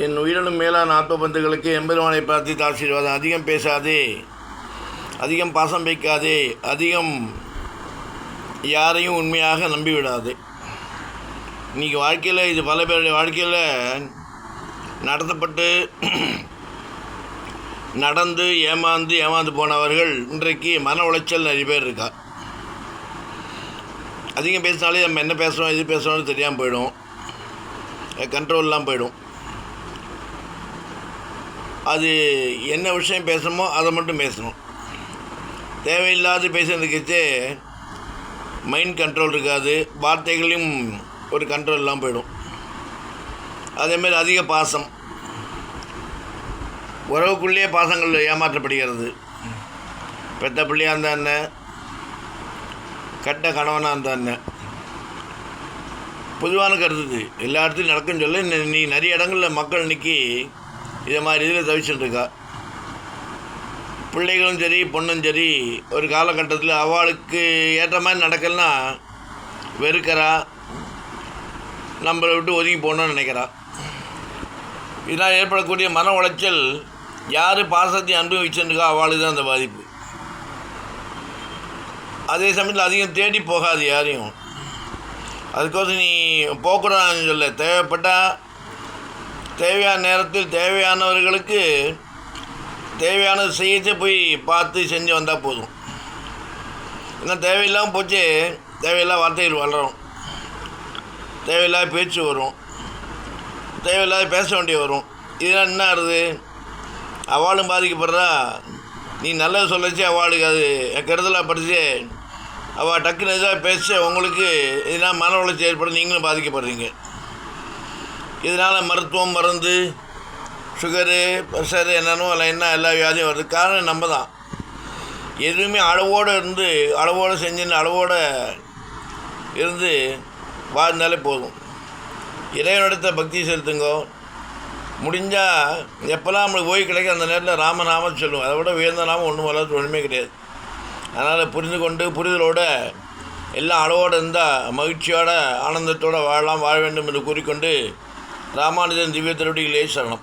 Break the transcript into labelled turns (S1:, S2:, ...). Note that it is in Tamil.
S1: என் உயிரினும் மேலான ஆத்மபந்துகளுக்கு எம்பெருமானை பிரார்த்தித்து ஆசீர்வாதம். அதிகம் பேசாதே, அதிகம் பாசம் வைக்காதே, அதிகம் யாரையும் உண்மையாக நம்பிவிடாது. இன்றைக்கி வாழ்க்கையில் இது பல பேருடைய வாழ்க்கையில் நடத்தப்பட்டு நடந்து ஏமாந்து போனவர்கள் இன்றைக்கு மன உளைச்சல் நிறைய பேர் இருக்கா. அதிகம் பேசினாலே நம்ம என்ன பேசுகிறோம் எது பேசுகிறோம்னு தெரியாமல் போயிடும், கண்ட்ரோல்லாம் போயிடும். அது என்ன விஷயம் பேசணுமோ அதை மட்டும் பேசணும். தேவையில்லாது பேசுறதுக்கே மைண்ட் கண்ட்ரோல் இருக்காது, வார்த்தைகளையும் ஒரு கண்ட்ரோல் இல்லாமல் போயிடும். அதேமாதிரி அதிக பாசம், உறவுக்குள்ளேயே பாசங்கள் ஏமாற்றப்படுகிறது. பெத்த பிள்ளையாக இருந்தா என்ன, கட்ட கணவனாக இருந்தா என்ன, பொதுவான கருத்து எல்லா இடத்துலையும் நடக்குன்னு சொல்ல நீ நிறைய இடங்களில் மக்கள் இன்றைக்கி இதை மாதிரி இதில் தவிச்சுட்டுருக்கா. பிள்ளைகளும் சரி பொண்ணும் சரி ஒரு காலகட்டத்தில் அவளுக்கு ஏற்ற மாதிரி நடக்கலன்னா வெறுக்கிறா, நம்மளை விட்டு ஒதுங்கி போகணுன்னு நினைக்கிறா. இதனால் ஏற்படக்கூடிய மன உளைச்சல் யார் பாசத்தை அனுபவிச்சுருக்கா அவளுக்கு தான் அந்த பாதிப்பு. அதே சமயத்தில் அதிகம் தேடி போகாது யாரையும். அதுக்கோசம் நீ போகக்கூடாதுன்னு சொல்ல, தேவைப்பட்டால் தேவையான நேரத்தில் தேவையானவர்களுக்கு தேவையானது செய்யச்சே போய் பார்த்து செஞ்சு வந்தால் போதும். ஏன்னா தேவையில்லாமல் போச்சு, தேவையில்லாத வார்த்தைகள் வளரும், தேவையில்லாத பேச்சு வரும், தேவையில்லாத பேச வேண்டிய வரும். இதெல்லாம் என்ன ஆகுது, அவளும் பாதிக்கப்படுறா. நீ நல்லது சொல்லச்சு அவளுக்கு அது கருதலாக படித்து அவள் டக்குன்னு இதாக பேச உங்களுக்கு இதனால் மன உளைச்சல் ஏற்படும், நீங்களும் பாதிக்கப்படுறீங்க. இதனால் மருத்துவம் மருந்து சுகரு ப்ரெஷரு என்னென்னோ அதில் என்ன எல்லா வியாதியும் வருது. காரணம் நம்ம தான். எதுவுமே அளவோடு இருந்து அளவோடு செஞ்சுன்னு அளவோடு இருந்து வாழ்ந்தாலே போதும். இறைவனிடத்தை பக்தி செலுத்துங்கோ. முடிஞ்சால் எப்போல்லாம் நம்மளுக்கு ஓய்வு கிடைக்கும் அந்த நேரத்தில் ராமநாமம் சொல்லுவோம். அதை விட உயர்ந்த நாமம் ஒன்றும் வளர்த்து ஒன்றுமே கிடையாது. அதனால் புரிந்து கொண்டு புரிதலோடு எல்லாம் அளவோடு இருந்தால் மகிழ்ச்சியோட ஆனந்தத்தோடு வாழ வேண்டும் என்று கூறிக்கொண்டு ராமானுஜன் திவ்ய திருவடிகளே சரணம்.